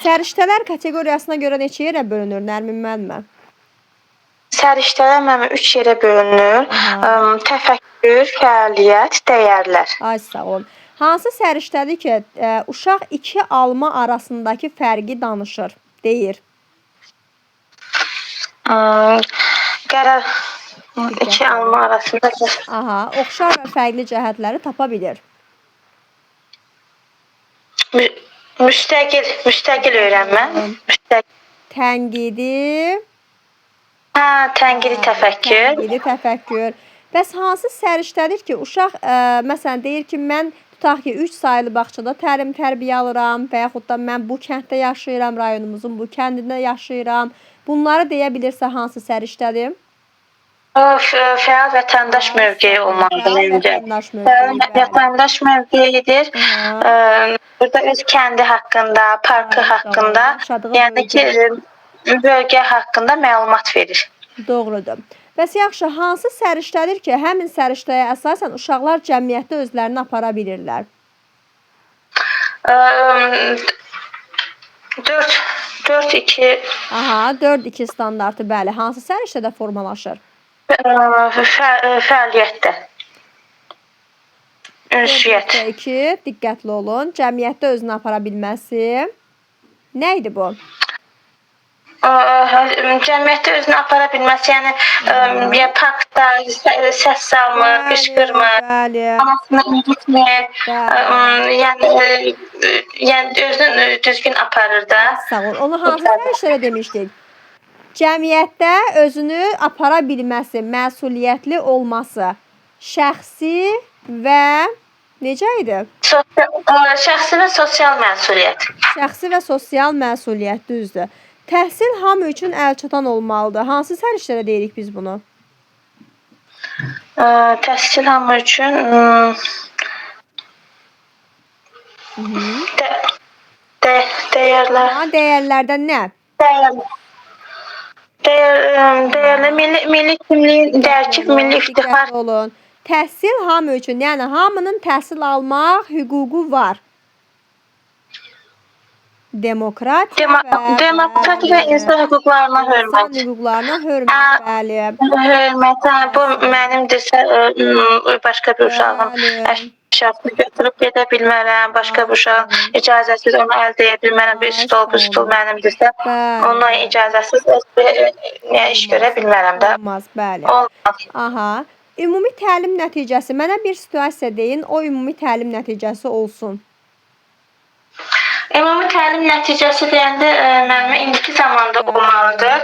Səriştələr kateqoriyasına görə neçə yerə bölünür Nərmin müəllimə? Səriştələr mənim 3 yerə bölünür. Təfəkkür, fəaliyyət, dəyərlər. Ay sağ olun. Hansı səriştədir ki, uşaq iki alma arasındakı fərqi danışır, deyir? Qərar iki alma arasındakı. Oxşar və fərqli cəhətləri tapa bilir. Müstəqil öyrənmə. Tənqidi. Tənqidi təfəkkür. Tənqidi təfəkkür. Bəs hansı səriştədir ki, uşaq məsələn deyir ki, mən tutaq ki, 3 saylı bağçada təlim tərbiyə alıram və yaxud da mən bu kənddə yaşayıram, rayonumuzun bu kəndində yaşayıram. Bunları deyə bilirsə hansı səriştədir? Fəal vətəndaş mövqeyi olmalıdır məncə. Fəal vətəndaş mövqeyidir. Burada öz kəndi haqqında, parkı haqqında, yəni ki, bölgə haqqında məlumat verir. Doğrudur. Bəs yaxşı, hansı səriştədir ki, həmin səriştəyə əsasən uşaqlar cəmiyyətdə özlərini apara bilirlər? 4-2. 4-2 standartı, bəli. Hansı səriştədə formalaşır? Fəaliyyətdə. Ünsiyyət. 4-2, diqqətli olun. Cəmiyyətdə özünü apara bilməsi. Nə idi bu? Cəmiyyətdə özünü apara bilməsi, yəni parkda səs salmır, qışqırmır, anasını incitmir, yəni özünü düzgün aparır da. Sağ ol. Onu hansı səriştədə demişdik? Cəmiyyətdə özünü apara bilməsi, məsuliyyətli olması, şəxsi və necə idi? Şəxsi və sosial məsuliyyət. Şəxsi və sosial məsuliyyət, düzdür. Təhsil hamı üçün əlçatan olmalıdır. Hansı səriştədə deyirik biz bunu? Təhsil hamı üçün dəyərlər. Dəyərlərdən nə? Dəyərlər, milli kimliyin dərki, milli iftixar. Olun. Təhsil hamı üçün, yəni hamının təhsil almaq hüququ var. Demokratiya və insan hüquqlarına hörmət. İnsan hüquqlarına hörmət, bəli. Hörmət, bu mənimdirsə, başqa bir uşağın əşyasını götürüb gedə bilmərəm, başqa bir uşağın icazəsiz onu əldə edə bilmərəm, bir stol mənimdirsə, onunla icazəsiz iş görə bilmərəm də. Olmaz, bəli. Olmaz. Ümumi təlim nəticəsi, mənə bir situasiya deyin, o ümumi təlim nəticəsi olsun. Ümumi təlim nəticəsi deyəndə müəllimə indiki zamanda olmalıdır.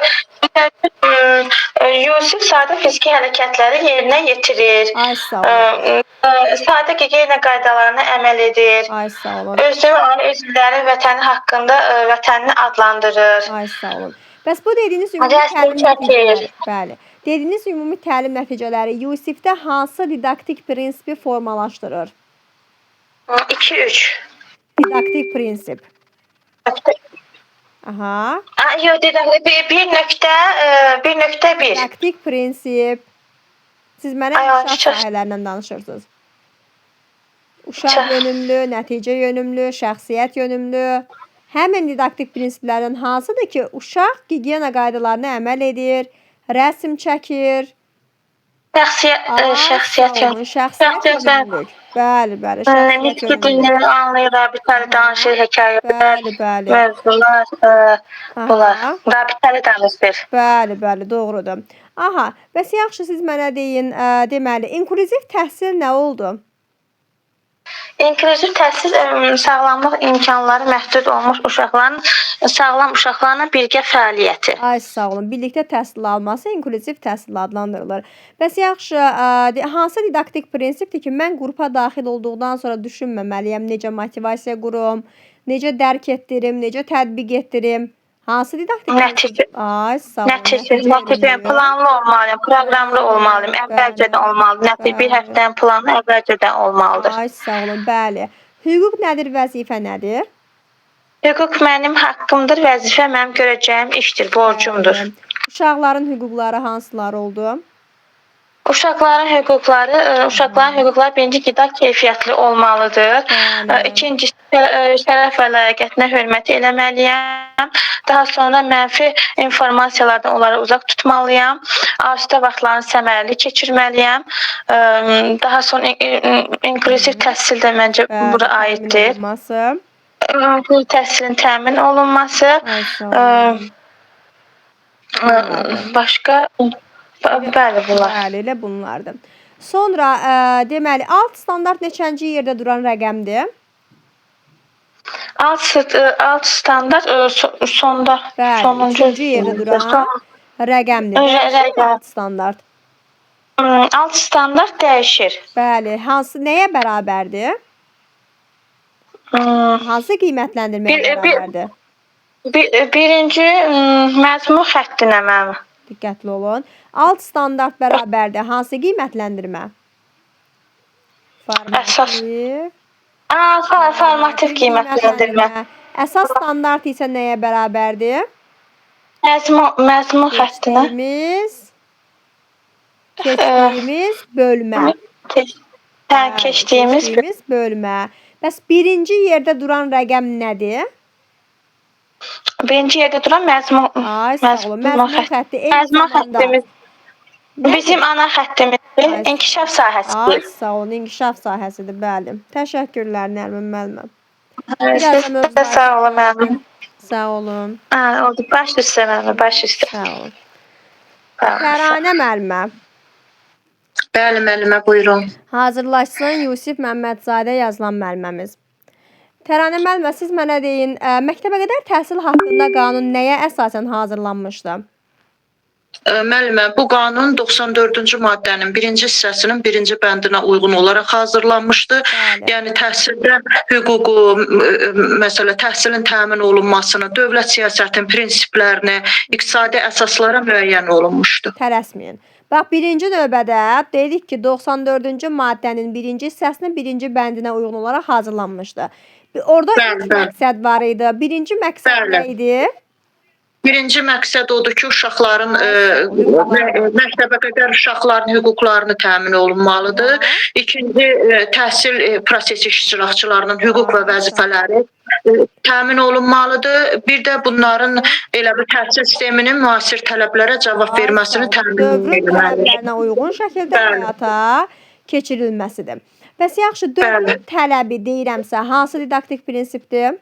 Yusif sadə fiziki hərəkətləri yerinə yetirir. Ay sağ olun. Sadə gigiyena qaydalarına əməl edir. Ay sağ olun. Özünün üzvləri vətəni haqqında vətənini adlandırır. Ay sağ olun. Bəs bu dediyiniz ümumi təlim nəticələri, bəli. Dediyiniz ümumi təlim nəticələri Yusifdə hansı didaktik prinsipi formalaşdırır? 2-3. Didaktik prinsip. Yox, didaktik 1.1. Didaktik prinsip. Siz mənə inkişaf sahələrindən danışırsınız. Uşaq yönümlü, nəticə yönümlü, şəxsiyyət yönümlü. Həmin didaktik prinsiplərdən hansıdır ki, uşaq gigiyena qaydalarına əməl edir, rəsm çəkir. Şəxsiyyət yönümlülük. Bəli, bəli. Nitqi dilini anlayır, rabitəli danışır, hekayələr, mövzular, bunlar. Rabitəli danışır. Bəli, bəli, doğrudur. Bəs yaxşı, siz mənə deyin, deməli, inklüziv təhsil nə oldu? İnklüziv təhsil sağlamlıq imkanları məhdud olmuş uşaqların, sağlam uşaqlarla birgə fəaliyyəti. Ay sağ olun. Birlikdə təhsil alması inklüziv təhsil adlandırılır. Bəs yaxşı, hansı didaktik prinsipdir ki, mən qrupa daxil olduqdan sonra düşünməməliyəm, necə motivasiya qurum, necə dərk etdirim, necə tətbiq etdirim? Hansı didaktik prinsip? Ay sağ olun. Nəticə planlı olmalıyım, proqramlı olmalıyım, əvvəlcədən olmalıdır. Bir həftənin planı əvvəlcədən olmalıdır. Ay sağ olun, bəli. Hüquq nədir, vəzifə nədir? Hüquq mənim haqqımdır, vəzifə mənim görəcəyim işdir, borcumdur. Uşaqların hüquqları hansıları oldu? Uşaqların hüquqları birinci qida keyfiyyətli olmalıdır. İkincisi şərəf və ləyaqətinə hörmət eləməliyəm. Daha sonra mənfi informasiyalardan onları uzaq tutmalıyam. Asudə vaxtlarını səmərəli keçirməliyəm. Daha sonra inkluziv təhsil də məncə bura aiddir. Təhsilin təmin olunması. Başqa bəli bunlar. Bəli, elə bunlardır. Sonra deməli alt standart neçənci yerdə duran rəqəmdir? Alt standart sonda sonuncu yerdə duran rəqəmdir. Alt standart. Alt standart dəyişir. Bəli, hansı nəyə bərabərdir? Hansı qiymətləndirməyə bərabərdir? Birinci məzmun xəttinə mənim. Diqqətli olun. Alt standart bərabərdir. Hansı qiymətləndirmə? Əsas. Formativ qiymətləndirmə. Əsas standart isə nəyə bərabərdir? Məzmun xəttinə. Keçdiyimiz bölmə. Keçdiyimiz bölmə. Bəs birinci yerdə duran rəqəm nədir? Birinci yerdə duran məzmun xətti. Məzmun xəttimiz bizim ana xəttimizdir. İnkişaf sahəsidir. Sağ olun, inkişaf sahəsidir, bəli. Təşəkkürlər Nərmin müəllimə. Sağ olun müəllim. Sağ olun. Oldu. Baş üstə müəllimə, baş üstə. Sağ olun. Təranə müəllimə. Bəli müəllimə, buyurun. Hazırlaşsın Yusif Məmmədzadə yazılan müəlliməmiz. Təranə müəllimə, siz mənə deyin, məktəbə qədər təhsil haqqında qanun nəyə əsasən hazırlanmışdı? Müəllimə, bu qanun 94-cü maddənin 1-ci hissəsinin 1-ci bəndinə uyğun olaraq hazırlanmışdı. Bəli. Yəni təhsildə hüququ, məsələ təhsilin təmin olunmasını, dövlət siyasətinin prinsiplərini, iqtisadi əsaslara müəyyən olunmuşdu. Tələsməyin. Bax, birinci növbədə dedik ki, 94-cü maddənin 1-ci hissəsinin 1-ci bəndinə uyğun olaraq hazırlanmışdı. Orada iki məqsəd var idi. Birinci məqsəd nə idi? Birinci məqsəd odur ki, uşaqların məktəbə qədər uşaqların hüquqlarını təmin olunmalıdır. İkinci, təhsil prosesi iştirakçılarının hüquq və vəzifələri təmin olunmalıdır. Bir də bunların elə bir təhsil sisteminin müasir tələblərə cavab verməsini təmin edilməlidir. Dövrün tələblərinə uyğun şəkildə həyata keçirilməsidir. Bəs yaxşı, dövrün tələbi deyirəmsə, hansı didaktik prinsipdir?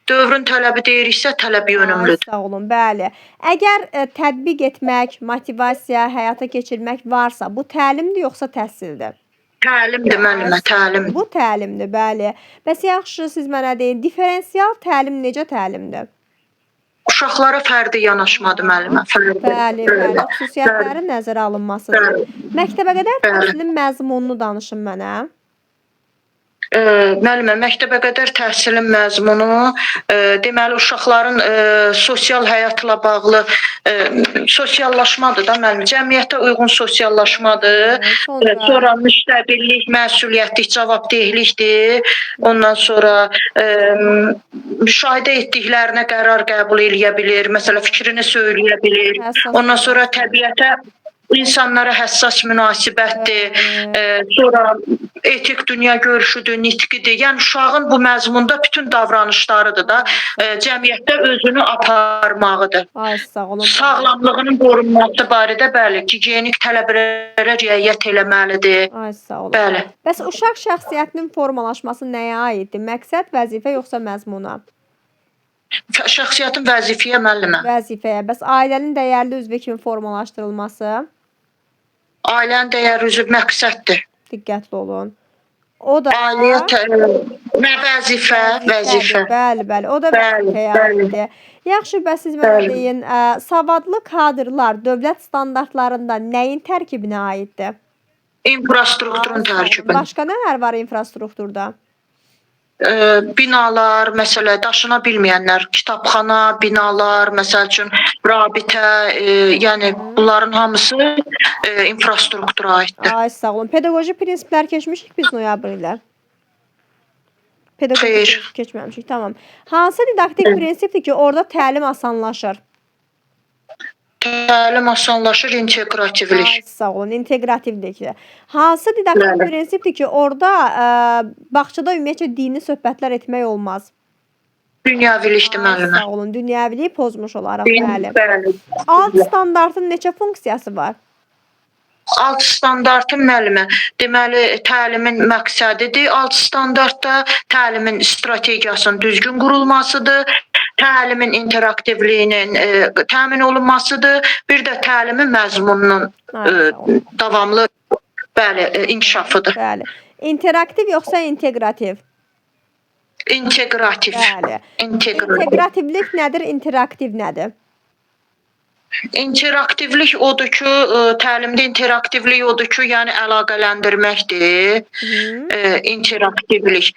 Dövrün tələbi deyiriksə, tələb yönümlüdür. Sağ olun, bəli. Əgər tətbiq etmək, motivasiya, həyata keçirmək varsa, bu təlimdir yoxsa təhsildir? Təlimdir müəllimə, təlimdir. Bu təlimdir, bəli. Bəs yaxşı, siz mənə deyin, diferensial təlim necə təlimdir? Uşaqlara fərdi yanaşmadır müəllimə. Bəli, xüsusiyyətləri nəzərə alınmasıdır. Məktəbə qədər təhsilin məzmununu danışın mənə. Müəllimə, məktəbə qədər təhsilin məzmunu deməli uşaqların sosial həyatla bağlı sosiallaşmadır da müəllimə. Cəmiyyətə uyğun sosiallaşmadır. Sonra müstəqillik, məsuliyyətlik, cavabdehlikdir. Ondan sonra müşahidə etdiklərinə qərar qəbul eləyə bilir. Məsələn, fikrini söyləyə bilir. Ondan sonra təbiətə insanlara həssas münasibətdir, sonra etik dünya görüşüdür, nitqidir. Yəni uşağın bu məzmunda bütün davranışlarıdır da, cəmiyyətdə özünü aparmağıdır. Sağlamlığının qorunması barədə bəli, gigiyenik tələblərə riayət eləməlidir. Bəli. Bəs uşaq şəxsiyyətinin formalaşması nəyə aiddir? Məqsəd, vəzifə yoxsa məzmuna? Şəxsiyyətin vəzifəyə müəllimə. Vəzifəyə. Bəs ailənin dəyərli üzvü kimi formalaşdırılması? Ailənin dəyərli üzvü məqsəddir. Diqqətli olun. O da vəzifə. Bəli, bəli. O da vəzifəyə aiddir. Yaxşı, bəs siz mənə deyin, savadlı kadrlar dövlət standartlarında nəyin tərkibinə aiddir? İnfrastrukturun tərkibinə. Başqa nələr var infrastrukturda? Binalar, məsələ daşına bilməyənlər, kitabxana, binalar, məsəl üçün rabitə, yəni bunların hamısı infrastruktura aiddir. Ay, sağ olun. Pedaqoji prinsiplər keçmişik biz noyabr ilə. Xeyr. Keçməmişik, tamam. Hansı didaktik prinsipdir ki, orada təlim asanlaşır? təlim asanlaşır, inteqrativlik. Ay, sağ olun. İnteqrativlikdir. Hansı didaktik Bəli. prinsipdir ki, orada bağçada ümumiyyətcə dini söhbətlər etmək olmaz? Dünyəvilikdir Ay, müəllimə. sağ olun. Dünyəviliyi pozmuş olaraq. Bəli. Bəli. Alt standartın neçə funksiyası var? Alt standartın müəllimə, deməli təlimin məqsədidir. Alt standartda təlimin strategiyasının düzgün qurulmasıdır, təlimin interaktivliyinin təmin olunmasıdır, bir də təlimin məzmununun davamlı inkişafıdır. Bəli. İnteraktiv yoxsa inteqrativ? İnteqrativ. Bəli. İnteqrativ. İnteqrativlik nədir, interaktiv nədir? İnteraktivlik odur ki, təlimdə interaktivlik odur ki, yəni əlaqələndirməkdir. İnteraktivlik.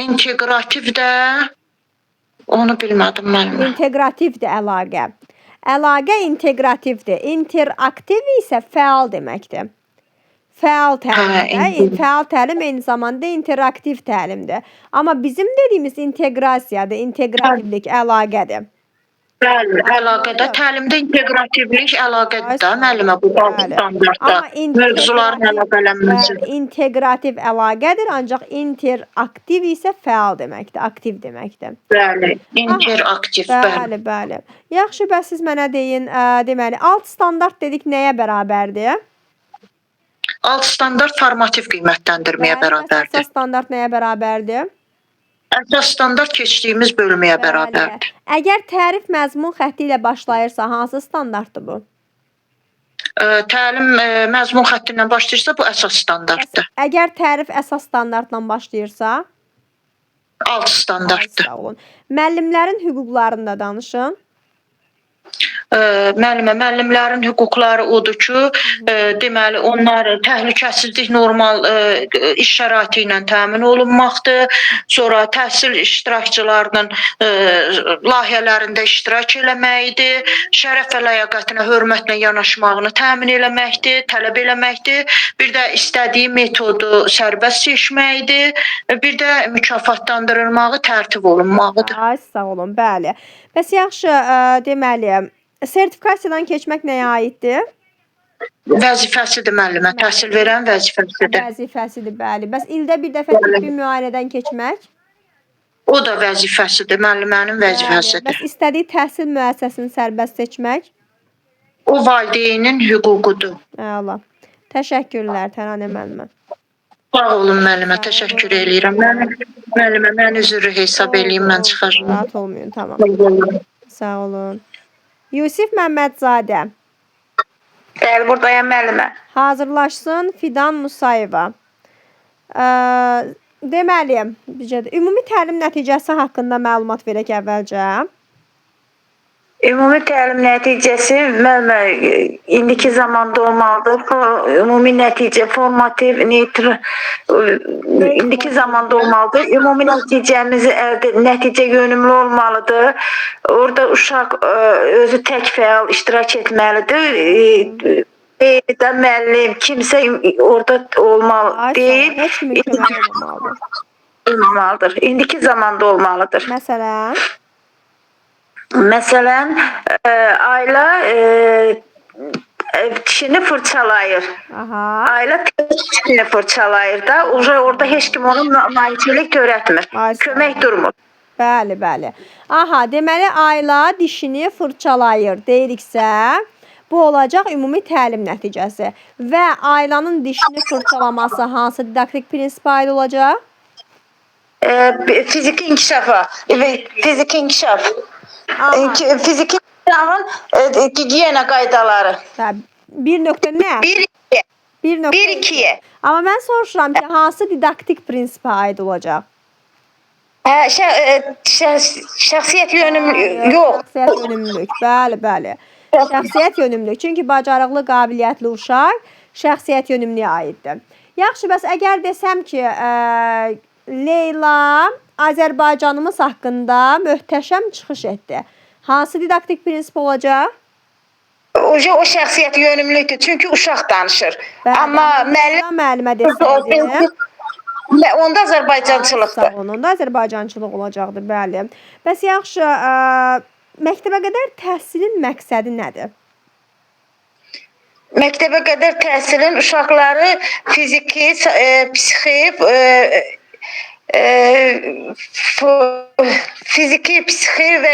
İnteqrativ də onu bilmədim müəllimə. İnteqrativdir əlaqə. Əlaqə inteqrativdir. İnteraktiv isə fəal deməkdir. Fəal təlimdir. Fəal təlim eyni zamanda interaktiv təlimdir. Amma bizim dediyimiz inteqrasiyadır, inteqrativlik əlaqədir. Bəli, əlaqədə təlimdə inteqrativlik əlaqədir də müəllimə bu standartda. Mövzuların əlaqələnməsi. İnteqrativ əlaqədir, ancaq interaktiv isə fəal deməkdir, aktiv deməkdir. Bəli, interaktiv. Bəli, bəli. Yaxşı, bəs siz mənə deyin, deməli, alt standart dedik nəyə bərabərdir? Alt standart formativ qiymətləndirməyə bərabərdir. Əsas standart nəyə bərabərdir? Əsas standart keçdiyimiz bölməyə bərabərdir. Əgər tərif məzmun xətti ilə başlayırsa, hansı standartdır bu? Təlim məzmun xətti ilə başlayırsa, bu əsas standartdır. Əgər tərif əsas standartla başlayırsa? Alt standartdır. Sağ olun. Müəllimlərin hüquqlarında danışın. Müəllimlərin hüquqları odur ki, deməli onlar təhlükəsizlik normal iş şəraiti ilə təmin olunmaqdır. Sonra təhsil iştirakçılarının layihələrində iştirak eləməyidir, şərəf və ləyaqətinə hörmətlə yanaşmağını təmin eləməkdir, tələb eləməkdir. Bir də istədiyi metodu sərbəst seçməkdir. Bir də mükafatlandırılmağı tərtib olunmalıdır. Ay, sağ olun, bəli. Bəs yaxşı, deməli, sertifikasiyadan keçmək nəyə aiddir? Vəzifəsidir müəllimə, təhsil verən vəzifəsidir. Vəzifəsidir, bəli. Bəs ildə bir dəfə tibbi müayinədən keçmək? O da vəzifəsidir, müəllimənin vəzifəsidir. Bəs istədiyi təhsil müəssisəsini sərbəst seçmək? O valideynin hüququdur. Əla. Təşəkkürlər Təranə müəllimə. Sağ olun müəllimə, təşəkkür eləyirəm. Müəllimə, mən üzrü hesab eləyim, mən çıxacağam. Rahat olmayın, tamam. Sağ olun. Yusif Məmmədzadə. Bəli, buradayam müəllimə. Hazırlaşsın Fidan Musayeva. Deməli, ümumi təlim nəticəsi haqqında məlumat verək əvvəlcə. Ümumi təlim nəticəsi müəllimə indiki zamanda olmalıdır. Ümumi nəticə formativ, neytr indiki zamanda olmalıdır. Ümumi nəticə yönümlü olmalıdır. Orada uşaq özü tək fəal iştirak etməlidir. Da müəllim, kimsə orada olmalı deyil. Heç kimin köməyi olmalıdır. Olmalıdır. İndiki zamanda olmalıdır. Məsələn, ailə dişini fırçalayır. Ailə dişini fırçalayır da, orada heç kim onun mahiyyətçilik törətmir. Kömək durmur. Bəli, bəli. Aha, deməli ailə dişini fırçalayır deyiriksə, bu olacaq ümumi təlim nəticəsi. Və ailənin dişini fırçalaması hansı didaktik prinsipə aid olacaq? Fiziki inkişafa. Fiziki inkişaf. Fiziki inkişafın gigiyena qaydaları. Bir nöqtə nə? 1-2. Amma mən soruşuram ki, hansı didaktik prinsipə aid olacaq? Şəxsiyyət yönümlülük. Yox. Şəxsiyyət yönümlülük. Bəli, bəli. Şəxsiyyət yönümlülük. Çünki bacarıqlı, qabiliyyətli uşaq şəxsiyyət yönümlüyə aiddir. Yaxşı, bəs əgər desəm ki, Leyla Azərbaycanımız haqqında möhtəşəm çıxış etdi. Hansı didaktik prinsip olacaq? O şəxsiyyət yönümlülükdür. Çünki uşaq danışır. Amma müəllimə desəydi. Onda Sağ Azərbaycançılıqdır. olun. Onda Azərbaycançılıq olacaqdı, bəli. Bəs yaxşı, məktəbə qədər təhsilin məqsədi nədir? Məktəbə qədər təhsilin uşaqları fiziki, psixi, fiziki, psixi və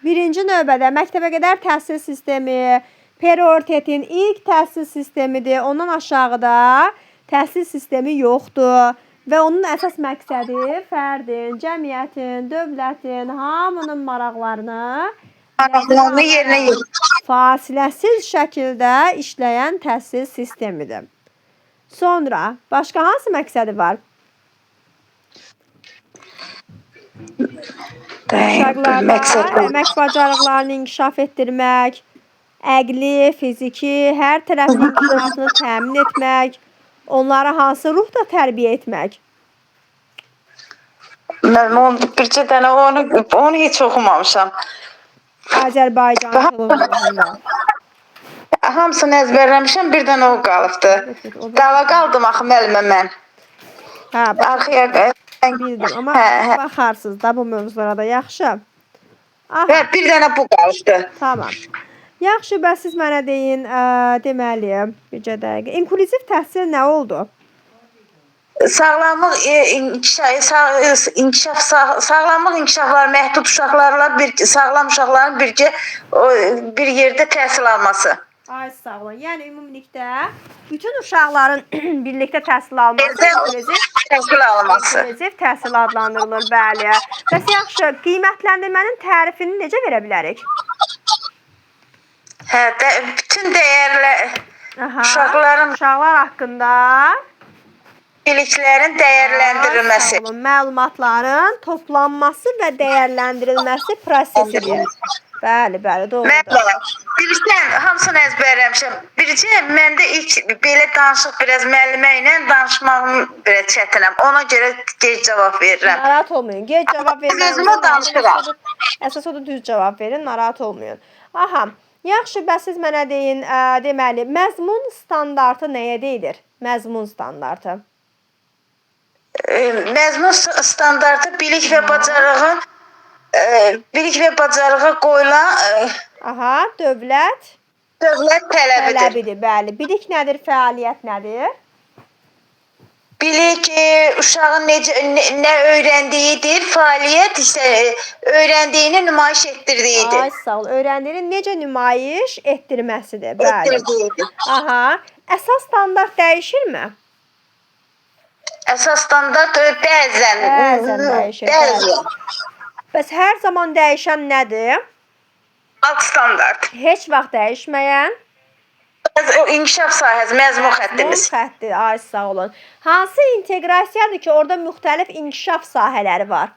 Birinci növbədə məktəbə qədər təhsil sistemi prioritetin ilk təhsil sistemidir. Ondan aşağıda təhsil sistemi yoxdur və onun əsas məqsədi fərdin, cəmiyyətin, dövlətin, hamının maraqlarını yerinə yetirir. fasiləsiz şəkildə işləyən təhsil sistemidir. Sonra başqa hansı məqsədi var? Uşaqlarda əmək bacarıqlarını inkişaf etdirmək, əqli, fiziki, hər tərəfli inkişafını təmin etmək, onlara hansı ruhda tərbiyə etmək? Mən bircə dənə onu heç oxumamışam. Azərbaycançılıq ruhunda. Hamısını əzbərləmişəm, bir dənə o qalıbdı. Qala qaldım axı müəllimə mən. Hə, Arxaya bildim, amma baxarsınız da bu mövzulara da yaxşı. Və bir dənə bu qalıbdı. Tamam. Yaxşı, bəs siz mənə deyin, deməli, bircə dəqiqə. İnklüziv təhsil nə oldu? Sağlamlıq inkişafları məhdud uşaqlarla sağlam uşaqların bir yerdə təhsil alması. Ay sağ olun. Yəni ümumilikdə bütün uşaqların birlikdə təhsil alması inklüziv təhsil adlandırılır, bəli. Bəs yaxşı, qiymətləndirmənin tərifini necə verə bilərik? Hə, bütün dəyərlər uşaqlar haqqında biliklərin dəyərləndirilməsi. Sağ olun. Məlumatların toplanması və dəyərləndirilməsi prosesidir. Bəli, doğrudur. Mən bilirsən, hamısını əzbərləmişəm. Bircə məndə ilk belə danışıq biraz müəllimə ilə danışmağım biraz çətinəm. Ona görə gec cavab verirəm. Narahat olmayın. Gec cavab verin. Özümə danışıram. Əsas odur düz cavab verin, narahat olmayın. Aha. Yaxşı, bəs siz mənə deyin, deməli, məzmun standartı nəyə deyilir? Məzmun standartı. Məzmun standartı bilik və bacarığa qoyulan dövlət tələbidir. Bəli. Bilik nədir, fəaliyyət nədir? Bilik uşağın nə öyrəndiyidir, fəaliyyət isə öyrəndiyini nümayiş etdirdiyidir. Ay sağ ol. Öyrəndiyini necə nümayiş etdirməsidir. Bəli. Əsas standart dəyişirmi? Əsas standart bəzən dəyişir. Bəs hər zaman dəyişən nədir? Alt standart. Heç vaxt dəyişməyən? İnkişaf sahəsi, məzmun xəttimiz. Məzmun xətti, ay sağ olun. Hansı inteqrasiyadır ki, orada müxtəlif inkişaf sahələri var?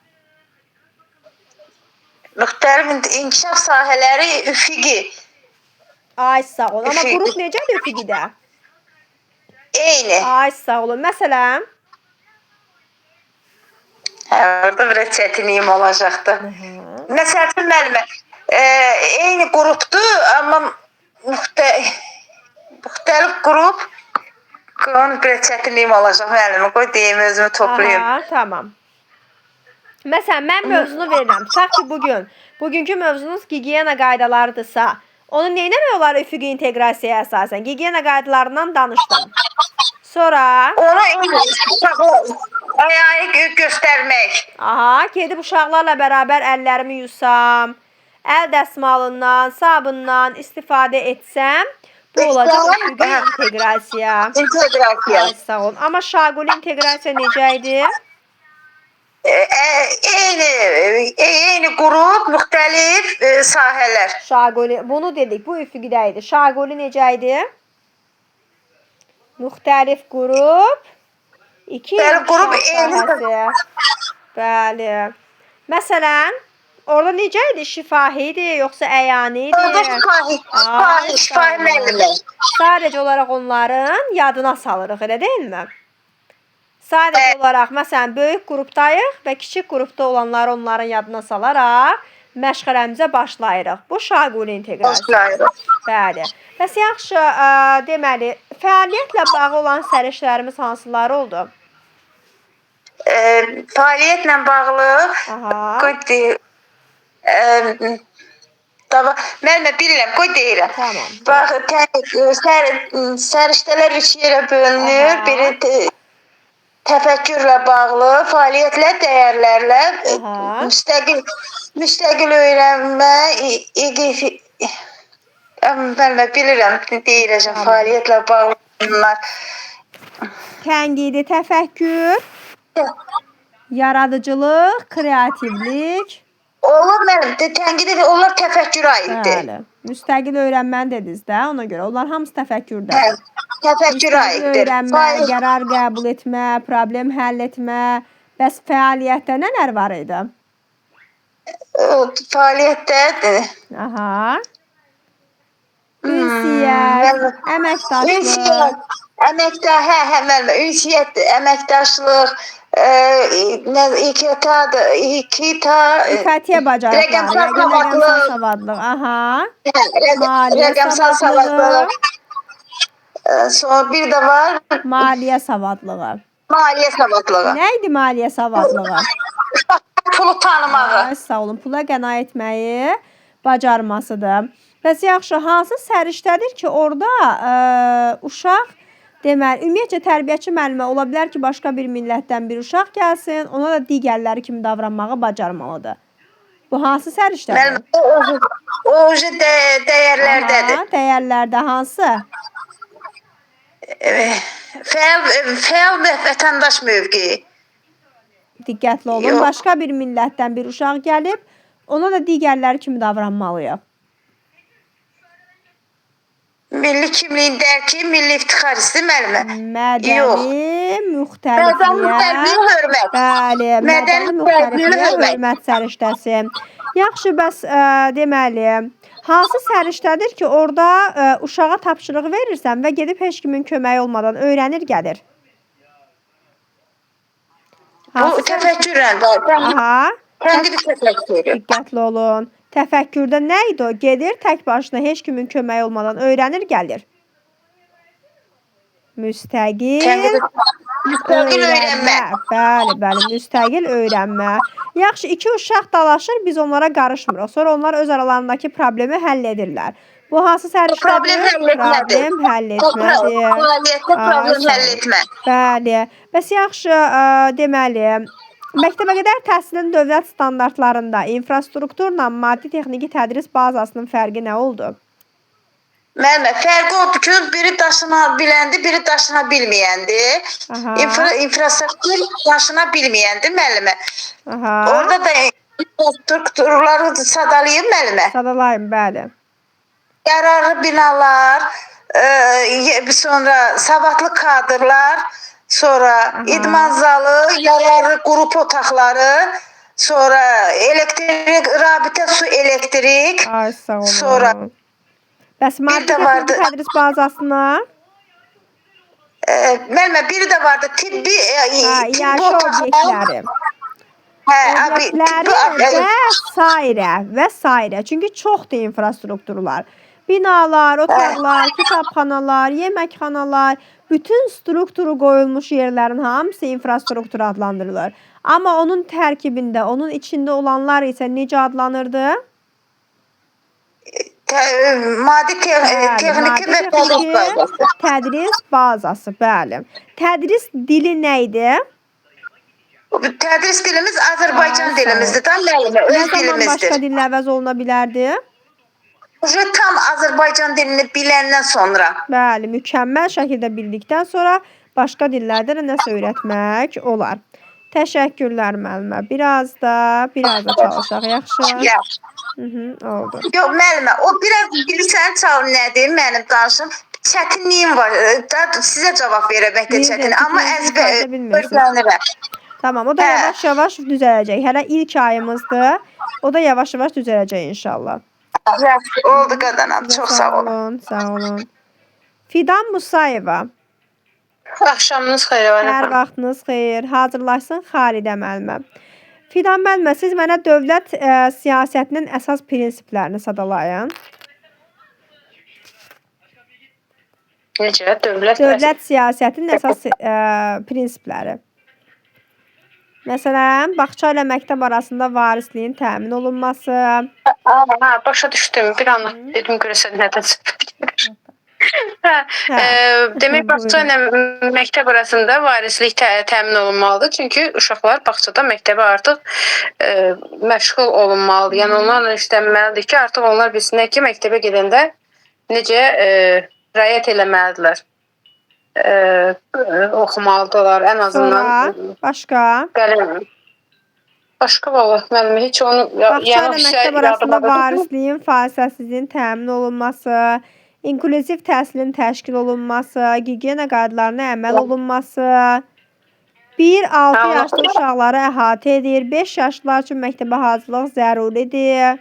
Müxtəlif inkişaf sahələri üfüqi. Ay sağ olun. Amma qrup necədir üfüqidə? Eyni. Ay sağ olun. Məsələn? Orada biraz çətinliyim olacaqdı. Məsələn, müəllimə, eyni qrupdur, amma müxtəlif qrup, onun biraz çətinliyim olacaq müəllimə. Qoy deyim, özümü toplayayım. Tamam. Məsələn, mən mövzunu verirəm. Tutaq ki, bugünkü mövzunuz gigiyena qaydalarıdırsa, onu neynəmək olar üfüqi inteqrasiyaya əsasən? Gigiyena qaydalarından danışdım. Sonra? Onu ayağı göstərmək. Gedib uşaqlarla bərabər əllərimi yusam, əl dəsmalından, sabundan istifadə etsəm, bu olacaq üfüqi inteqrasiya. Sağ olun. Amma şaquli inteqrasiya necə idi? Eyni qrup, müxtəlif sahələr. Şaquli, bunu dedik, bu üfüqdə idi. Şaquli necə idi? Müxtəlif qrup, iki inkişaf sahəsi. Bəli. Məsələn, orada necə idi? Şifahi idi, yoxsa əyani idi? Orada şifahi müəllimə. Sadəcə olaraq onların yadına salırıq, elə deyilmi? Sadəcə olaraq, məsələn, böyük qrupdayıq və kiçik qrupda olanları onların yadına salaraq məşğələmizə başlayırıq. Bu şaquli inteqrasiya. Bəli. Bəs yaxşı, deməli, fəaliyyətlə bağlı olan sərişlərimiz hansıları oldu? fəaliyyətlə bağlı Aha. qoy deyim. Müəllimə bilirəm, qoy deyirəm. Tamam. Bax, səriştələr 3 yerə bölünür. Aha. Biri təfəkkürlə bağlı, fəaliyyətlə, dəyərlərlə, Aha. müstəqil öyrənmə, müəllimə bilirəm, deyirəcəm, Tamam. fəaliyyətlə bağlı bunlar. Tənqidi təfəkkür, yaradıcılıq, kreativlik. Olur müəllim, tənqid edir, onlar təfəkkürə aiddir. Bəli. Müstəqil öyrənməni dediniz də, ona görə. Onlar hamısı təfəkkürdə. Hə, təfəkkürə Müstəqil aiddir. öyrənmə, qərar qəbul etmə, problem həll etmə. Bəs fəaliyyətdə nələr var idi? Fəaliyyətdə Aha. Ünsiyyət, əməkdaşlıq. Müəllimə, ünsiyyət, əməkdaşlıq, İKT bacarıqları, rəqəmsal savadlıq. Aha. rəqəmsal savadlıq. Sonra bir də var Maliyyə savadlığı. maliyyə savadlığı. Nə idi maliyyə savadlığı? Pulu tanımağı. Ay, sağ olun. Pula qənaət etməyi bacarmasıdır. Bəs yaxşı, hansı səriştədir ki, orada uşaq deməli, ümumiyyətcə tərbiyəçi müəllimə ola bilər ki, başqa bir millətdən bir uşaq gəlsin, ona da digərləri kimi davranmağı bacarmalıdır. Bu hansı səriştədir? O dəyərlərdədir. Aha, dəyərlərdə hansı? Fəal vətəndaş mövqeyi. Diqqətli olun. Yox. Başqa bir millətdən bir uşaq gəlib, ona da digərləri kimi davranmalıyıq. Milli kimliyin dərki, milli iftixar hissi müəllimə. Mədəni müxtəlifliyə. Hörmət. Bəli, mədəni müxtəlifliyə hörmət səriştəsi. Yaxşı, bəs deməli, hansı səriştədir ki, orada uşağa tapşırıq verirsən və gedib heç kimin köməyi olmadan öyrənir, gəlir? Bu təfəkkürlə var. Aha, Tənqidi təfəkkürü. diqqətli olun. Təfəkkürdə nə idi o? Gedir, tək başına heç kimin köməyi olmadan öyrənir, gəlir. Müstəqil öyrənmə. Bəli, bəli, müstəqil öyrənmə. Yaxşı, iki uşaq dalaşır, biz onlara qarışmırıq. Sonra onlar öz aralarındakı problemi həll edirlər. Bu hansı səriştədir? Problem həll etmədir. Problem həll etmədir. Fəaliyyətdə problem həll etmə. Bəli. Bəs yaxşı, deməli, məktəbə qədər təhsilin dövlət standartlarında infrastrukturla maddi texniki tədris bazasının fərqi nə oldu? Müəllimə, fərqi odur ki, biri daşına biləndi, biri daşına bilməyəndi. Aha. İnfrastruktur daşına bilməyəndi müəllimə. Aha. Orada da infrastrukturları sadalayıb müəllimə. Sadalayım, bəli. Yararlı binalar, sonra savadlı kadrlar, sonra idman zalı, yararlı qrup otaqları, sonra elektrik, rabitə su elektrik. Ay, sağ olun. Sonra bəs maddi texniki tədris bazasına? Müəllimə, biri də vardı tibbi Yaşı obyektləri. Obyektləri və sairə. Çünki çoxdur infrastrukturlar. Binalar, otaqlar, kitabxanalar, yeməkxanalar, bütün strukturu qoyulmuş yerlərin hamısı infrastruktur adlandırılır. Amma onun tərkibində, onun içində olanlar isə necə adlanırdı? Maddi texniki və tədris bazası. Bəli. Tədris dili nə idi? Tədris dilimiz Azərbaycan dilimizdir. Tam müəllimə, Nə öz zaman dilimizdir. başqa dillə əvəz oluna bilərdi? Tam Azərbaycan dilini biləndən sonra. Bəli, mükəmməl şəkildə bildikdən sonra başqa dillərdə də nəsə öyrətmək olar. Təşəkkürlər müəllimə. Biraz da çalışaq, yaxşı? Oldu. Yox, müəllimə, o biraz bilirsən çal nədir, mənim danışım. Çətinliyim var. Sizə cavab verməkdə çətin, amma öyrənirəm. Tamam, o da yavaş-yavaş düzələcək. Hələ ilk ayımızdır. O da yavaş-yavaş düzələcək inşallah. Yaxşı, oldu qadanam. Çox sağ olun. Sağ olun. Fidan Musayeva. Axşamınız xeyir. Hər vaxtınız xeyir. Hazırlaşsın Xalidə müəllimə. Fidan müəllimə, siz mənə dövlət siyasətinin əsas prinsiplərini sadalayın. Necə? Dövlət siyasətinin əsas prinsipləri. Məsələn, bağça ilə məktəb arasında varisliyin təmin olunması. Ha, başa düşdüm. Bir anlıq dedim görəsən nədən söhbət gedir. Demək bağça ilə məktəb arasında varislik təmin olunmalıdır. Çünki uşaqlar bağçada məktəbə artıq məşğul olunmalıdır. Yəni onlarla işlənməlidir ki, artıq onlar bilsinlər ki, məktəbə gedəndə necə riayət eləməlidirlər. Oxumalıdırlar ən azından. Sonra başqa? Başqa vallahi müəllimə heç onu Bağça ilə məktəb arasında varisliyin fasiləsizliyin təmin olunması, inklüziv təhsilin təşkil olunması, gigiyena qaydalarına əməl olunması, 1-6 yaşlı uşaqları əhatə edir, 5 yaşlılar üçün məktəbə hazırlıq zəruridir.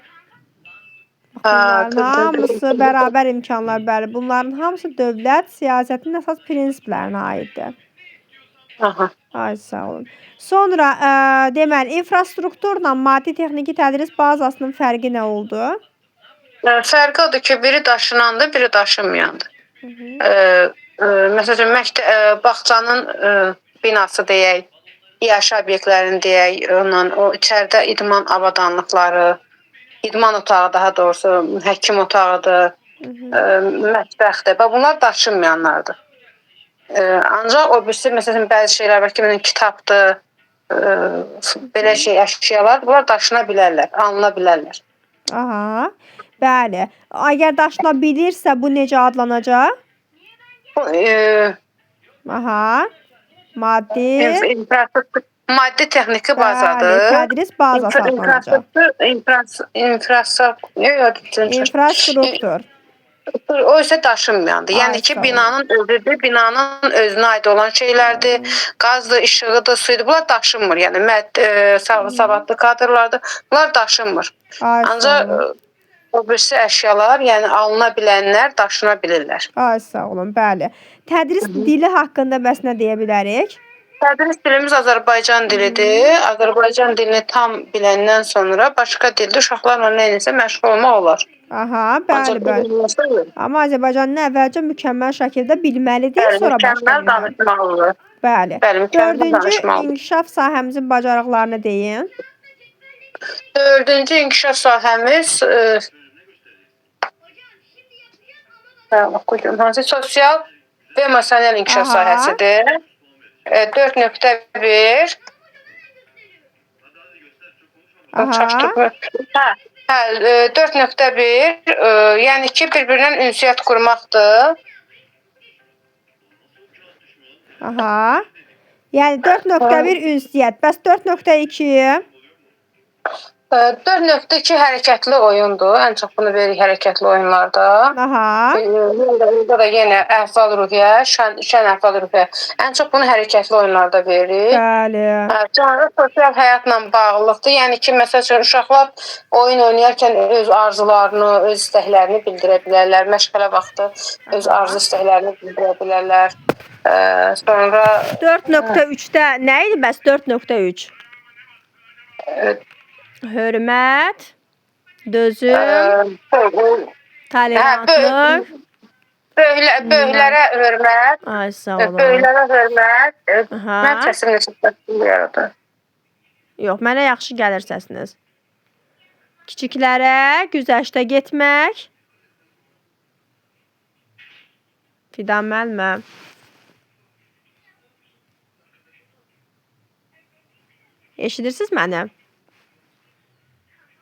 Bunların hamısı bərabər imkanlar, bəli. Bunların hamısı dövlət siyasətinin əsas prinsiplərinə aiddir. Ay, sağ olun. Sonra, deməli, infrastrukturla maddi-texniki tədris bazasının fərqi nə oldu? Fərqi odur ki, biri daşınandır, biri daşınmayandır. Məsələn, bağçanın binası deyək, yaş obyektlərini deyək, o içəridə idman avadanlıqları, idman otağı daha doğrusu, həkim otağıdır, mətbəxdir. Bunlar daşınmayanlardır. Ancaq o birisi, məsələn, bəzi şeylər var ki, kitabdır, belə əşyalar, bunlar daşına bilərlər, alına bilərlər. Aha, bəli. Əgər daşına bilirsə, bu necə adlanacaq? Aha, Maddi texniki bazadır. Bəli, tədris bazası adlanacaq. İnfrastruktur. O isə daşınmayandır. Yəni ki, binanın özüdür, binanın özünə aid olan şeylərdir, qazdır, işığıdır, suyudur. Bunlar daşınmır. Yəni, savadlı kadrlardır. Bunlar daşınmır. Ancaq o birisi əşyalar, yəni alına bilənlər daşına bilirlər. Ay, sağ olun, bəli. Tədris dili haqqında bəs nə deyə bilərik? Tədris dilimiz Azərbaycan dilidir. Azərbaycan dilini tam biləndən sonra başqa dildə uşaqlarla nə edirsə məşğul olmaq olar. Aha, bəli. Amma Azərbaycanın əvvəlcə mükəmməl şəkildə bilməlidir, sonra başqa mükəmməl danışmalıdır. Bəli. Dördüncü inkişaf sahəmizin bacarıqlarını deyin. Dördüncü inkişaf sahəmiz sosial və emosional inkişaf sahəsidir. 4.1 4.1 yəni ki, bir-birindən ünsiyyət qurmaqdır. Aha. Yəni 4.1 ünsiyyət. Bəs 4.2? 4.2 hərəkətli oyundur. Ən çox bunu veririk hərəkətli oyunlarda. Aha. Burada da yenə əhval-ruhiyyə, şən əhval-ruhiyyə. Ən çox bunu hərəkətli oyunlarda veririk. Bəli. Sonra sosial həyatla bağlılıqdır. Yəni ki, məsəl üçün uşaqlar oyun oynayarkən öz arzularını, öz istəklərini bildirə bilərlər. Məşğələ vaxtı öz arzu istəklərini bildirə bilərlər. Sonra 4.3-də nə idi bəs 4.3? Hörmət, dözüm, tolerantlıq, böyüklərə hörmət. Ay, sağ olun. Böyüklərə hörmət. Mən səsim necə səsləyirəm. Yox, mənə yaxşı gəlir səsiniz. Kiçiklərə güzəştə getmək. Fidan müəllimə. Eşidirsiniz məni?